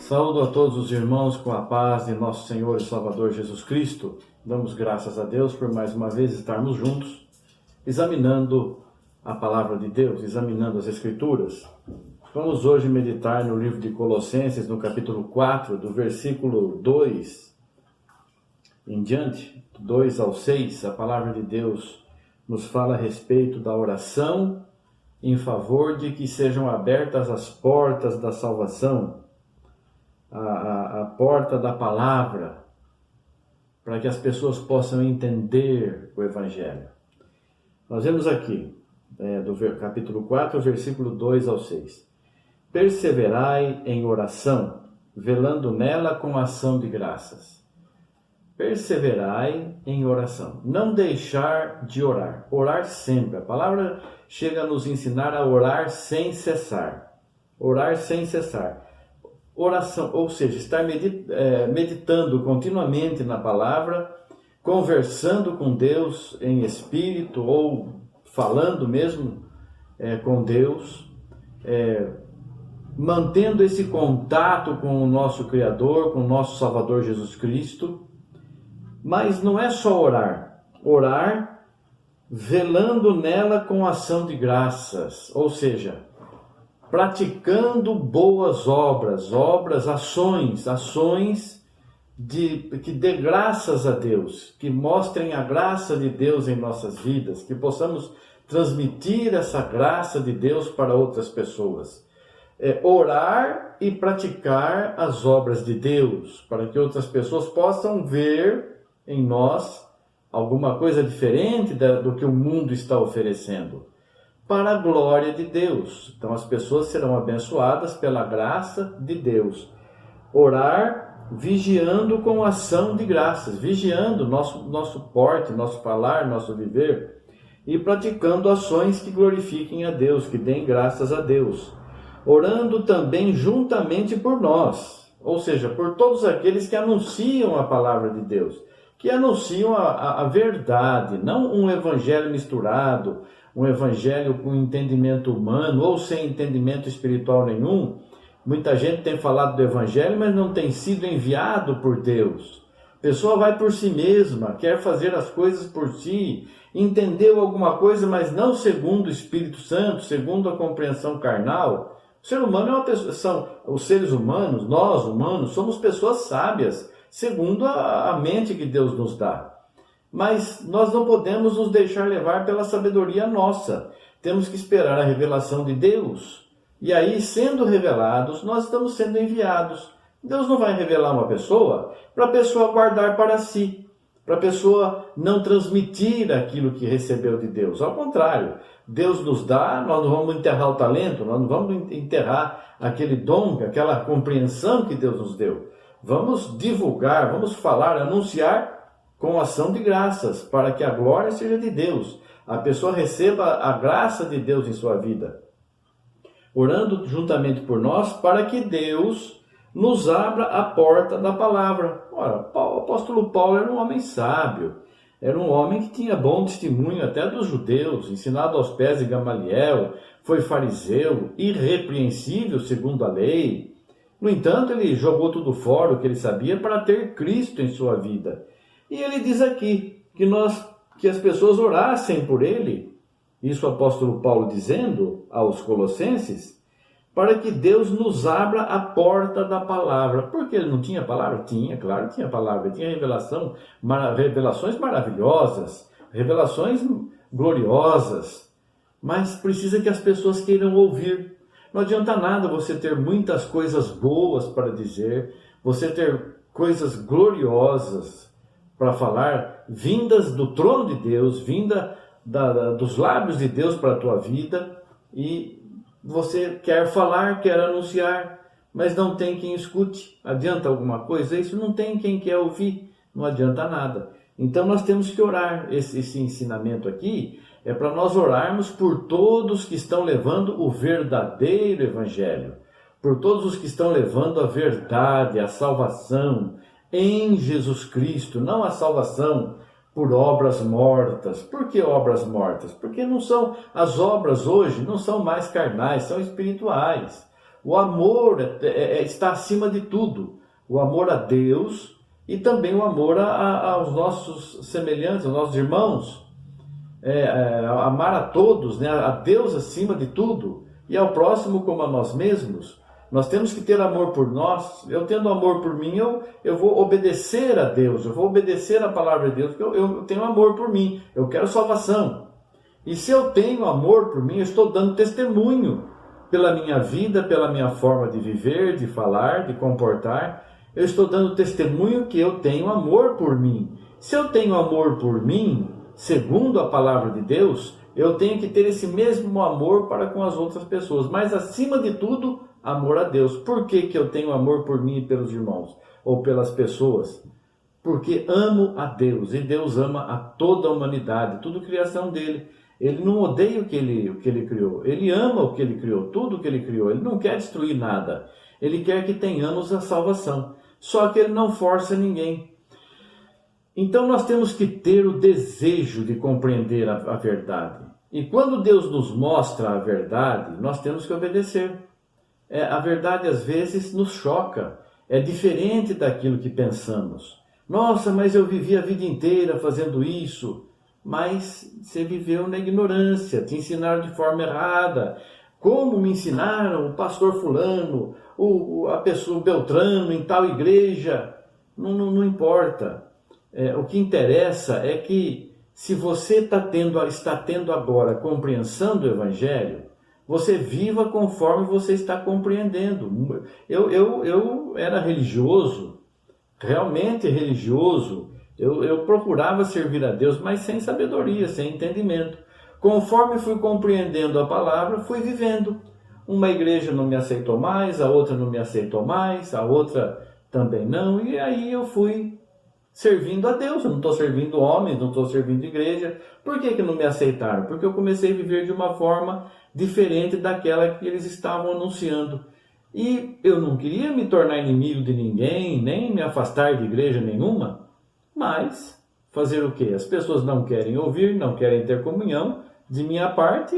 Saúdo a todos os irmãos com a paz de nosso Senhor e Salvador Jesus Cristo. Damos graças a Deus por mais uma vez estarmos juntos, examinando a Palavra de Deus, examinando as Escrituras. Vamos hoje meditar no livro de Colossenses, no capítulo 4, do versículo 2 em diante, 2 ao 6. A Palavra de Deus nos fala a respeito da oração em favor de que sejam abertas as portas da salvação, a porta da palavra, para que as pessoas possam entender o Evangelho. Nós vemos aqui, do capítulo 4, versículo 2 ao 6. Perseverai em oração, velando nela com ação de graças. Perseverai em oração. Não deixar de orar. Orar sempre. A palavra chega a nos ensinar a orar sem cessar. Orar sem cessar. Oração, ou seja, estar meditando continuamente na palavra, conversando com Deus em espírito ou falando mesmo com Deus, mantendo esse contato com o nosso Criador, com o nosso Salvador Jesus Cristo. Mas não é só orar. Orar velando nela com ação de graças, ou seja, praticando boas obras, ações que dê graças a Deus, que mostrem a graça de Deus em nossas vidas, que possamos transmitir essa graça de Deus para outras pessoas. Orar e praticar as obras de Deus, para que outras pessoas possam ver em nós alguma coisa diferente do que o mundo está oferecendo, para a glória de Deus. Então as pessoas serão abençoadas pela graça de Deus. Orar vigiando com ação de graças, vigiando nosso porte, nosso falar, nosso viver, e praticando ações que glorifiquem a Deus, que deem graças a Deus. Orando também juntamente por nós, ou seja, por todos aqueles que anunciam a palavra de Deus, que anunciam a verdade, não um evangelho misturado, um evangelho com entendimento humano ou sem entendimento espiritual nenhum. Muita gente tem falado do evangelho, mas não tem sido enviado por Deus. A pessoa vai por si mesma, quer fazer as coisas por si, entendeu alguma coisa, mas não segundo o Espírito Santo, segundo a compreensão carnal. O ser humano é uma pessoa, os seres humanos, nós humanos, somos pessoas sábias, segundo a mente que Deus nos dá. Mas nós não podemos nos deixar levar pela sabedoria nossa. Temos que esperar a revelação de Deus. E aí, sendo revelados, nós estamos sendo enviados. Deus não vai revelar uma pessoa para a pessoa guardar para si, para a pessoa não transmitir aquilo que recebeu de Deus. Ao contrário, Deus nos dá, nós não vamos enterrar o talento, nós não vamos enterrar aquele dom, aquela compreensão que Deus nos deu. Vamos divulgar, vamos falar, anunciar com ação de graças, para que a glória seja de Deus. A pessoa receba a graça de Deus em sua vida. Orando juntamente por nós, para que Deus nos abra a porta da palavra. Ora, o apóstolo Paulo era um homem sábio, era um homem que tinha bom testemunho até dos judeus, ensinado aos pés de Gamaliel, foi fariseu, irrepreensível segundo a lei. No entanto, ele jogou tudo fora o que ele sabia para ter Cristo em sua vida. E ele diz aqui que as pessoas orassem por ele, isso o apóstolo Paulo dizendo aos Colossenses, para que Deus nos abra a porta da palavra. Porque ele não tinha palavra? Tinha, claro que tinha palavra, tinha revelações maravilhosas, revelações gloriosas, mas precisa que as pessoas queiram ouvir. Não adianta nada você ter muitas coisas boas para dizer, você ter coisas gloriosas para falar, vindas do trono de Deus, vinda dos lábios de Deus para a tua vida, e você quer falar, quer anunciar, mas não tem quem escute. Adianta alguma coisa? Isso não tem quem quer ouvir, não adianta nada. Então nós temos que orar. Esse ensinamento aqui é para nós orarmos por todos que estão levando o verdadeiro evangelho, por todos os que estão levando a verdade, a salvação em Jesus Cristo, não a salvação por obras mortas. Por que obras mortas? Porque as obras hoje não são mais carnais, são espirituais. O amor está acima de tudo. O amor a Deus e também o amor aos nossos semelhantes, aos nossos irmãos. Amar a todos, né? A Deus acima de tudo e ao próximo como a nós mesmos. Nós temos que ter amor por nós. Eu tendo amor por mim, eu vou obedecer a Deus, eu vou obedecer a palavra de Deus, porque eu tenho amor por mim, eu quero salvação. E se eu tenho amor por mim, eu estou dando testemunho pela minha vida, pela minha forma de viver, de falar, de comportar. Eu estou dando testemunho que eu tenho amor por mim. Se eu tenho amor por mim, segundo a palavra de Deus, eu tenho que ter esse mesmo amor para com as outras pessoas. Mas, acima de tudo, amor a Deus. Por que eu tenho amor por mim e pelos irmãos? Ou pelas pessoas? Porque amo a Deus. E Deus ama a toda a humanidade, tudo criação dele. Ele não odeia o que ele criou. Ele ama o que ele criou, tudo o que ele criou. Ele não quer destruir nada. Ele quer que tenhamos a salvação. Só que ele não força ninguém. Então nós temos que ter o desejo de compreender a verdade. E quando Deus nos mostra a verdade, nós temos que obedecer. A verdade às vezes nos choca. É diferente daquilo que pensamos. Nossa, mas eu vivi a vida inteira fazendo isso. Mas você viveu na ignorância, te ensinaram de forma errada. Como me ensinaram o pastor fulano, a pessoa Beltrano em tal igreja, não importa. O que interessa é que se você está tendo agora a compreensão do Evangelho, você viva conforme você está compreendendo. Eu era religioso, realmente religioso. Eu procurava servir a Deus, mas sem sabedoria, sem entendimento. Conforme fui compreendendo a palavra, fui vivendo. Uma igreja não me aceitou mais, a outra não me aceitou mais, a outra também não. E aí eu fui servindo a Deus. Eu não estou servindo homens, não estou servindo igreja. Por que não me aceitaram? Porque eu comecei a viver de uma forma diferente daquela que eles estavam anunciando. E eu não queria me tornar inimigo de ninguém, nem me afastar de igreja nenhuma. Mas fazer o quê? As pessoas não querem ouvir, não querem ter comunhão. De minha parte,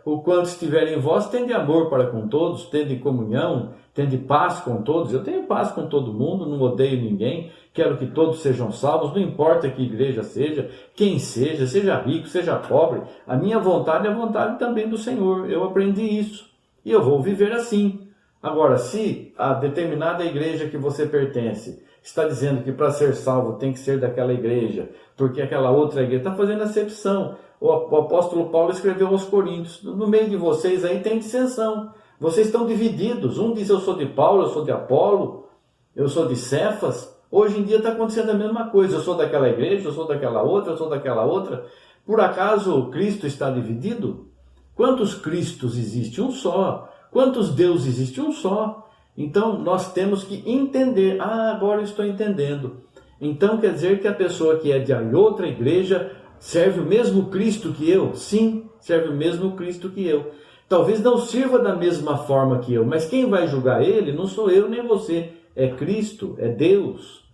o quanto estiver em vós, tende amor para com todos, tende comunhão, tende paz com todos. Eu tenho paz com todo mundo, não odeio ninguém, quero que todos sejam salvos, não importa que igreja seja, quem seja rico, seja pobre. A minha vontade é a vontade também do Senhor. Eu aprendi isso e eu vou viver assim. Agora, se a determinada igreja que você pertence está dizendo que para ser salvo tem que ser daquela igreja, porque aquela outra igreja está fazendo acepção. O apóstolo Paulo escreveu aos Coríntios, no meio de vocês aí tem dissensão. Vocês estão divididos. Um diz eu sou de Paulo, eu sou de Apolo, eu sou de Cefas. Hoje em dia está acontecendo a mesma coisa. Eu sou daquela igreja, eu sou daquela outra, eu sou daquela outra. Por acaso Cristo está dividido? Quantos Cristos existe? Um só. Quantos deuses existe? Um só. Então, nós temos que entender. Agora eu estou entendendo. Então, quer dizer que a pessoa que é de outra igreja serve o mesmo Cristo que eu? Sim, serve o mesmo Cristo que eu. Talvez não sirva da mesma forma que eu, mas quem vai julgar ele não sou eu nem você. É Cristo, é Deus.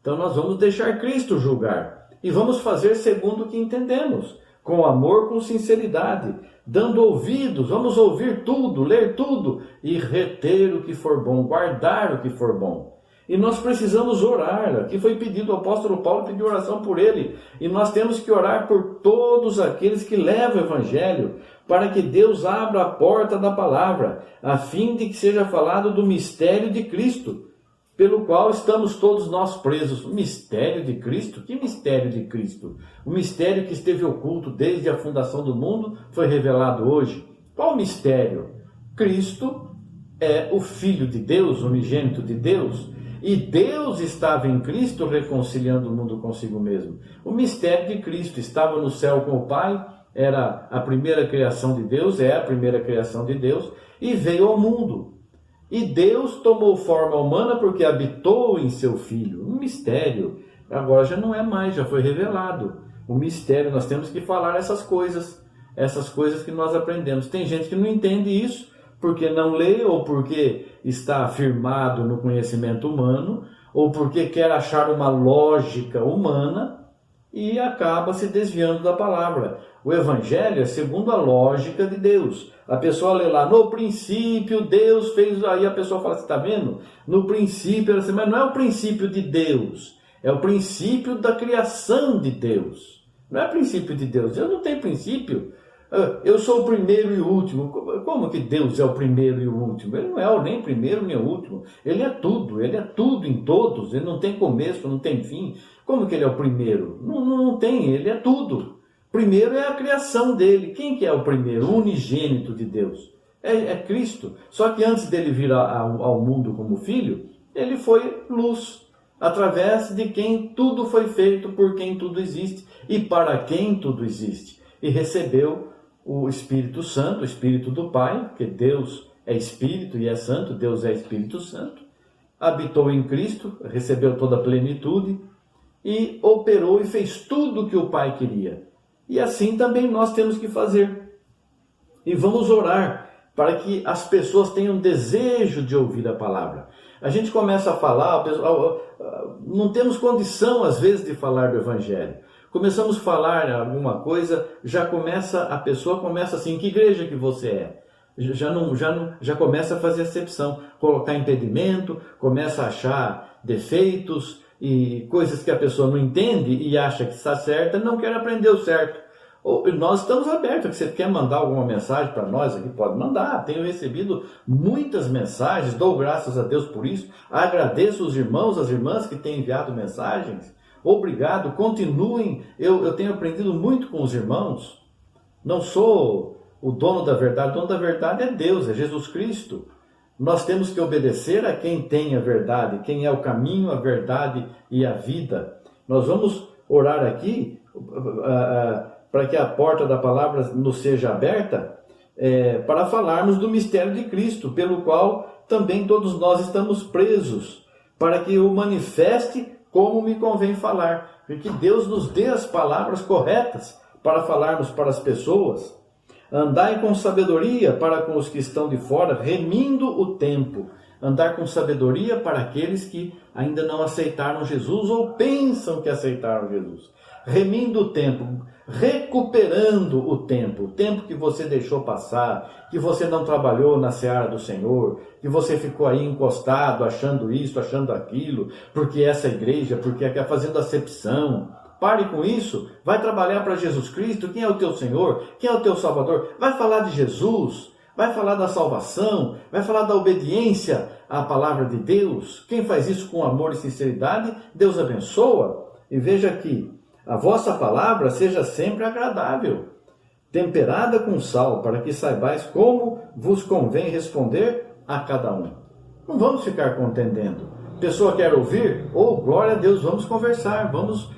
Então, nós vamos deixar Cristo julgar. E vamos fazer segundo o que entendemos. Com amor, com sinceridade, dando ouvidos, vamos ouvir tudo, ler tudo e reter o que for bom, guardar o que for bom. E nós precisamos orar. Aqui foi pedido, o apóstolo Paulo pediu oração por ele. E nós temos que orar por todos aqueles que levam o Evangelho, para que Deus abra a porta da palavra, a fim de que seja falado do mistério de Cristo, pelo qual estamos todos nós presos. O mistério de Cristo? Que mistério de Cristo? O mistério que esteve oculto desde a fundação do mundo foi revelado hoje. Qual mistério? Cristo é o Filho de Deus, o unigênito de Deus, e Deus estava em Cristo reconciliando o mundo consigo mesmo. O mistério de Cristo estava no céu com o Pai, era a primeira criação de Deus, é a primeira criação de Deus, e veio ao mundo. E Deus tomou forma humana porque habitou em seu Filho. Um mistério. Agora já não é mais, já foi revelado. O mistério, nós temos que falar essas coisas que nós aprendemos. Tem gente que não entende isso, porque não lê, ou porque está firmado no conhecimento humano, ou porque quer achar uma lógica humana, e acaba se desviando da palavra. O Evangelho é segundo a lógica de Deus. A pessoa lê lá, no princípio Deus fez, aí a pessoa fala, você está vendo? No princípio, assim, mas não é o princípio de Deus, é o princípio da criação de Deus. Não é o princípio de Deus, Deus não tem princípio. Eu sou o primeiro e o último. Como que Deus é o primeiro e o último? Ele não é nem o primeiro nem o último. Ele é tudo em todos. Ele não tem começo, não tem fim. Como que ele é o primeiro? Não tem, ele é tudo. Primeiro é a criação dele. Quem que é o primeiro? O unigênito de Deus. É Cristo. Só que antes dele vir ao mundo como filho, ele foi luz, através de quem tudo foi feito, por quem tudo existe e para quem tudo existe. E recebeu o Espírito Santo, o Espírito do Pai, porque Deus é Espírito e é Santo, Deus é Espírito Santo, habitou em Cristo, recebeu toda a plenitude e operou e fez tudo o que o Pai queria. E assim também nós temos que fazer. E vamos orar para que as pessoas tenham desejo de ouvir a palavra. A gente começa a falar, não temos condição às vezes de falar do Evangelho. Começamos a falar alguma coisa, a pessoa começa assim, que igreja que você é? Já começa a fazer acepção, colocar impedimento, começa a achar defeitos e coisas que a pessoa não entende e acha que está certa, não quer aprender o certo. Nós estamos abertos, você quer mandar alguma mensagem para nós aqui, pode mandar. Tenho recebido muitas mensagens, dou graças a Deus por isso, agradeço os irmãos, as irmãs que têm enviado mensagens. Obrigado, continuem. Eu tenho aprendido muito com os irmãos. Não sou o dono da verdade. O dono da verdade é Deus, é Jesus Cristo. Nós temos que obedecer a quem tem a verdade, quem é o caminho, a verdade e a vida. Nós vamos orar aqui para que a porta da palavra nos seja aberta, para falarmos do mistério de Cristo, pelo qual também todos nós estamos presos, para que o manifeste como me convém falar, porque Deus nos dê as palavras corretas para falarmos para as pessoas. Andai com sabedoria para com os que estão de fora, remindo o tempo. Andar com sabedoria para aqueles que ainda não aceitaram Jesus ou pensam que aceitaram Jesus. Remindo o tempo, recuperando o tempo que você deixou passar, que você não trabalhou na seara do Senhor, que você ficou aí encostado, achando isso, achando aquilo, porque essa igreja, porque quer fazendo acepção. Pare com isso, vai trabalhar para Jesus Cristo, quem é o teu Senhor, quem é o teu Salvador, vai falar de Jesus, vai falar da salvação, vai falar da obediência à palavra de Deus. Quem faz isso com amor e sinceridade, Deus abençoa. E veja aqui, a vossa palavra seja sempre agradável, temperada com sal, para que saibais como vos convém responder a cada um. Não vamos ficar contendendo. Pessoa quer ouvir? Glória a Deus, vamos conversar, vamos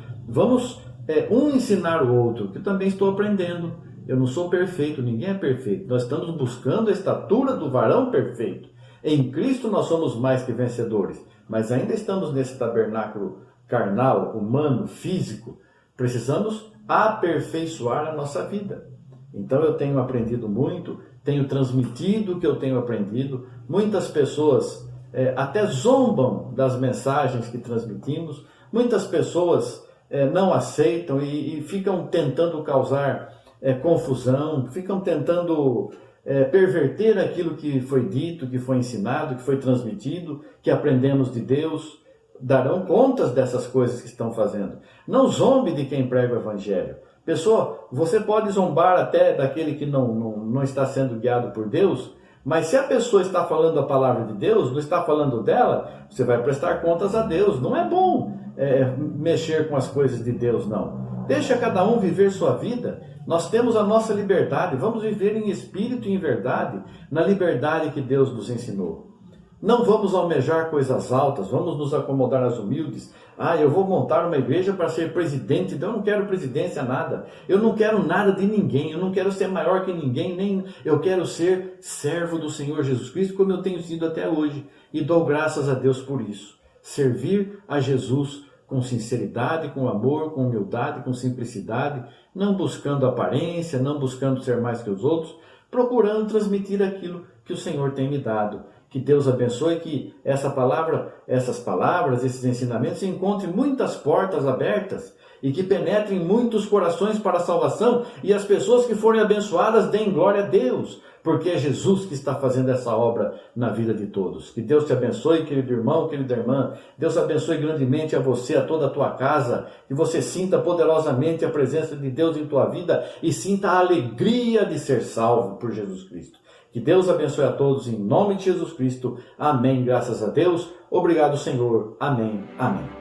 um ensinar o outro, que eu também estou aprendendo. Eu não sou perfeito, ninguém é perfeito. Nós estamos buscando a estatura do varão perfeito. Em Cristo nós somos mais que vencedores, mas ainda estamos nesse tabernáculo carnal, humano, físico. Precisamos aperfeiçoar a nossa vida. Então eu tenho aprendido muito, tenho transmitido o que eu tenho aprendido. Muitas pessoas até zombam das mensagens que transmitimos. Muitas pessoas não aceitam e ficam tentando causar confusão, ficam tentando perverter aquilo que foi dito, que foi ensinado, que foi transmitido, que aprendemos de Deus. Darão contas dessas coisas que estão fazendo. Não zombe de quem prega o Evangelho. Pessoa, você pode zombar até daquele que não está sendo guiado por Deus, mas se a pessoa está falando a palavra de Deus, não está falando dela, você vai prestar contas a Deus. Não é bom mexer com as coisas de Deus, não. Deixa cada um viver sua vida. Nós temos a nossa liberdade. Vamos viver em espírito e em verdade, na liberdade que Deus nos ensinou. Não vamos almejar coisas altas, vamos nos acomodar às humildes. Eu vou montar uma igreja para ser presidente, então eu não quero presidência nada. Eu não quero nada de ninguém, eu não quero ser maior que ninguém, nem eu quero ser servo do Senhor Jesus Cristo, como eu tenho sido até hoje. E dou graças a Deus por isso. Servir a Jesus com sinceridade, com amor, com humildade, com simplicidade, não buscando aparência, não buscando ser mais que os outros, procurando transmitir aquilo que o Senhor tem me dado. Que Deus abençoe, que essas palavras, esses ensinamentos encontrem muitas portas abertas e que penetrem muitos corações para a salvação, e as pessoas que forem abençoadas deem glória a Deus, porque é Jesus que está fazendo essa obra na vida de todos. Que Deus te abençoe, querido irmão, querida irmã. Deus abençoe grandemente a você, a toda a tua casa, que você sinta poderosamente a presença de Deus em tua vida e sinta a alegria de ser salvo por Jesus Cristo. Que Deus abençoe a todos em nome de Jesus Cristo. Amém. Graças a Deus. Obrigado, Senhor. Amém. Amém.